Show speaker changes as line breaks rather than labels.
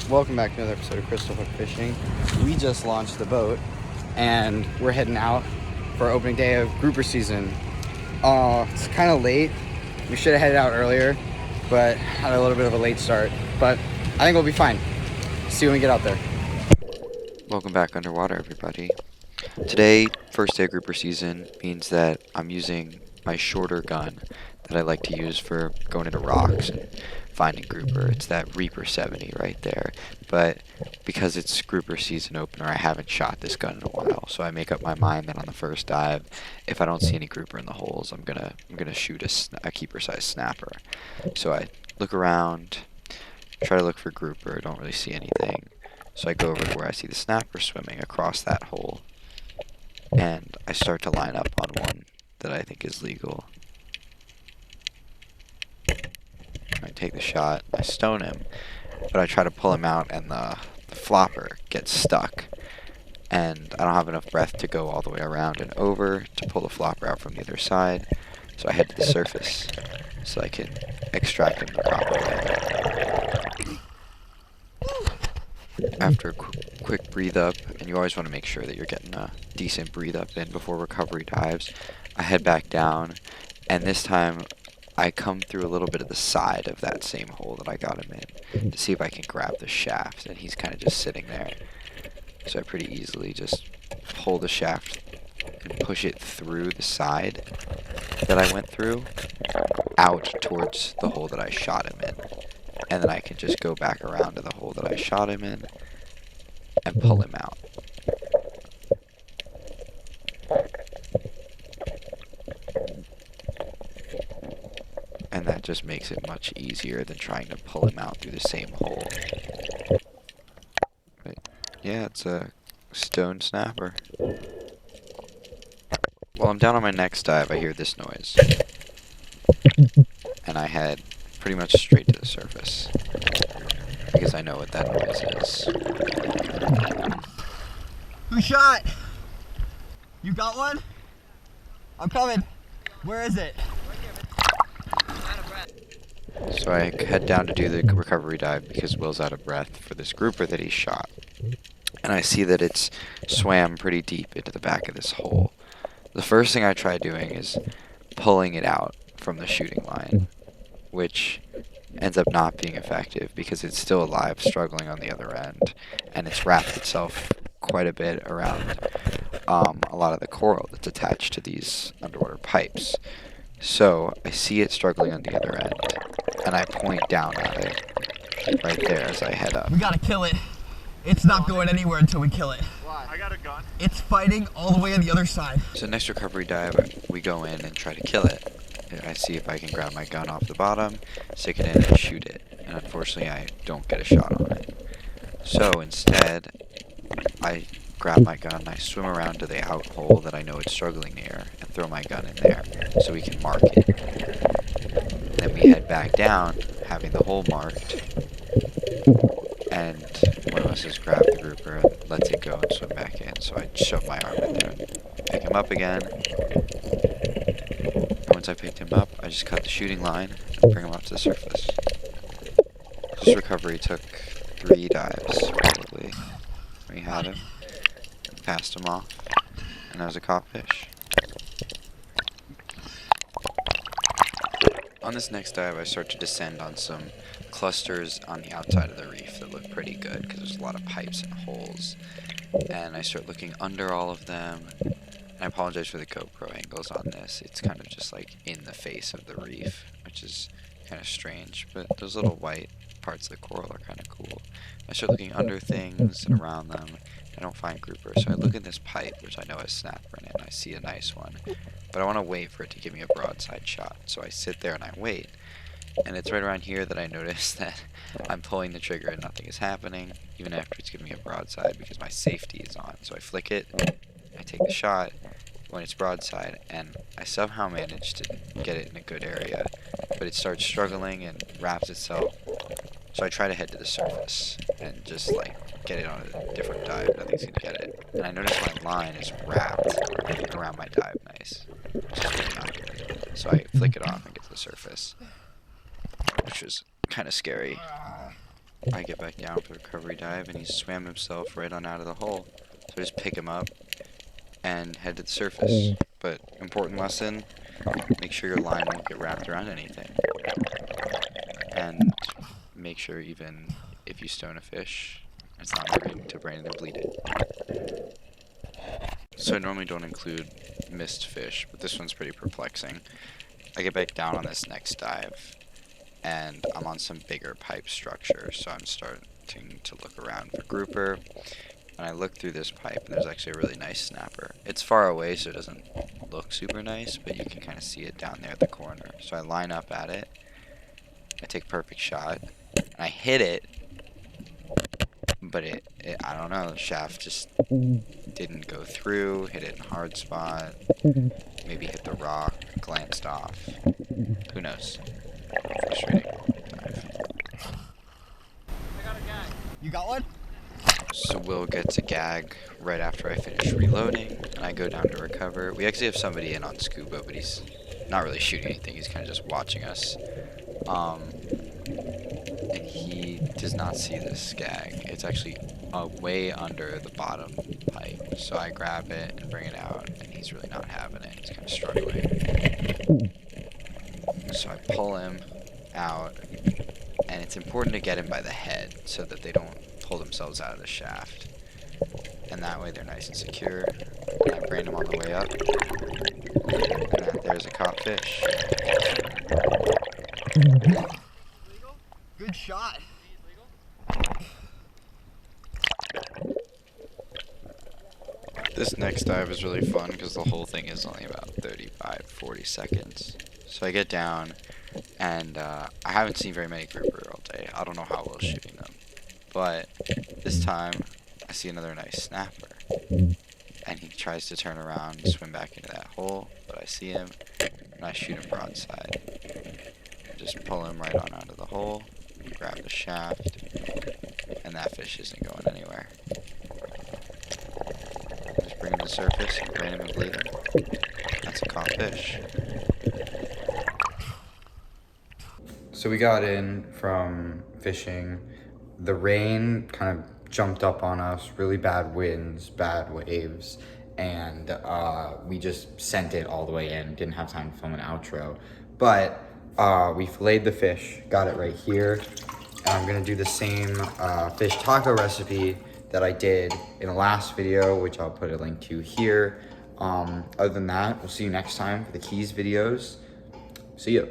Welcome back to another episode of Crystal Hook Fishing. We just launched the boat and we're heading out for opening day of grouper season. It's kind of late. We should have headed out earlier, but had a little bit of a late start. But I think we'll be fine. See you when we get out there.
Welcome back underwater, everybody. Today, first day of grouper season, means that I'm using my shorter gun that I like to use for going into rocks and finding grouper. It's that Reaper 70 right there. But because it's grouper season opener, I haven't shot this gun in a while. So I make up my mind that on the first dive, if I don't see any grouper in the holes, I'm gonna shoot a keeper-sized snapper. So I look around, try to look for grouper, don't really see anything. So I go over to where I see the snapper swimming across that hole, and I start to line up on one that I think is legal. I take the shot, I stone him, but I try to pull him out and the flopper gets stuck. And I don't have enough breath to go all the way around and over to pull the flopper out from the other side. So I head to the surface so I can extract him the proper way. After a quick breathe up, and you always want to make sure that you're getting a decent breathe up in before recovery dives, I head back down, and this time I come through a little bit of the side of that same hole that I got him in to see if I can grab the shaft, and he's kind of just sitting there. So I pretty easily just pull the shaft and push it through the side that I went through out towards the hole that I shot him in. And then I can just go back around to the hole that I shot him in and pull him out. And that just makes it much easier than trying to pull him out through the same hole. But yeah, it's a stone snapper. While I'm down on my next dive, I hear this noise. And I head pretty much straight to the surface, because I know what that noise is.
Who shot? You got one? I'm coming. Where is it?
So I head down to do the recovery dive because Will's out of breath for this grouper that he shot. And I see that it's swam pretty deep into the back of this hole. The first thing I try doing is pulling it out from the shooting line, which ends up not being effective because it's still alive, struggling on the other end, and it's wrapped itself quite a bit around a lot of the coral that's attached to these underwater pipes. So I see it struggling on the other end, and I point down at it right there as I head up.
We gotta kill it. It's not going anywhere until we kill it.
Why? I got a gun.
It's fighting all the way on the other side.
So next recovery dive, we go in and try to kill it. I see if I can grab my gun off the bottom, stick it in, and shoot it. And unfortunately, I don't get a shot on it. So instead, I grab my gun, I swim around to the out hole that I know it's struggling near, and throw my gun in there so we can mark it. Then we head back down, having the hole marked, and one of us has grabbed the grouper and lets it go and swim back in. So I shove my arm in there and pick him up again. Once I picked him up, I just cut the shooting line and bring him up to the surface. This recovery took 3 dives, probably. We had him, passed him off, and that was a caught fish. On this next dive, I start to descend on some clusters on the outside of the reef that look pretty good because there's a lot of pipes and holes. And I start looking under all of them. I apologize for the GoPro angles on this. It's kind of just like in the face of the reef, which is kind of strange, but those little white parts of the coral are kind of cool. I start looking under things and around them. I don't find grouper, so I look at this pipe, which I know has snapper in it, and I see a nice one. But I want to wait for it to give me a broadside shot, so I sit there and I wait. And it's right around here that I notice that I'm pulling the trigger and nothing is happening, even after it's giving me a broadside, because my safety is on. So I flick it, I take the shot when it's broadside, and I somehow manage to get it in a good area, but it starts struggling and wraps itself. So I try to head to the surface and just like get it on a different dive. Nothing's gonna get it. And I notice my line is wrapped around my dive nice, which is really not good. So I flick it off and get to the surface, which was kind of scary. I get back down for the recovery dive, and he swam himself right on out of the hole. So I just pick him up and head to the surface. But important lesson, make sure your line won't get wrapped around anything. And make sure even if you stone a fish, it's not marine to brain and bleed it. So I normally don't include missed fish, but this one's pretty perplexing. I get back down on this next dive, and I'm on some bigger pipe structure, so I'm starting to look around for grouper. And I look through this pipe, and there's actually a really nice snapper. It's far away, so it doesn't look super nice, but you can kind of see it down there at the corner. So I line up at it, I take a perfect shot, and I hit it, but I don't know, the shaft just didn't go through, hit it in a hard spot, maybe hit the rock, glanced off, who knows. Frustrating dive.
You got one?
So Will gets a gag right after I finish reloading, and I go down to recover. We actually have somebody in on scuba, but he's not really shooting anything, he's kind of just watching us. And he does not see this gag. It's actually way under the bottom pipe. So I grab it and bring it out, and he's really not having it. He's kind of struggling. So I pull him out, and it's important to get him by the head so that they don't pull themselves out of the shaft. And that way they're nice and secure. And I brain them on the way up. And there's a caught fish.
Good shot.
This next dive is really fun because the whole thing is only about 35-40 seconds. So I get down, and I haven't seen very many grouper all day. I don't know how Will's shooting them. But this time, I see another nice snapper. And he tries to turn around and swim back into that hole, but I see him, and I shoot him broadside. Just pull him right on out of the hole, grab the shaft, and that fish isn't going anywhere. Just bring him to the surface and brain him and bleed him. That's a caught fish.
So we got in from fishing. The rain kind of jumped up on us, really bad winds, bad waves, and we just sent it all the way in. Didn't have time to film an outro. But we filleted the fish, got it right here. And I'm gonna do the same fish taco recipe that I did in the last video, which I'll put a link to here. Other than that, we'll see you next time for the Keys videos. See ya.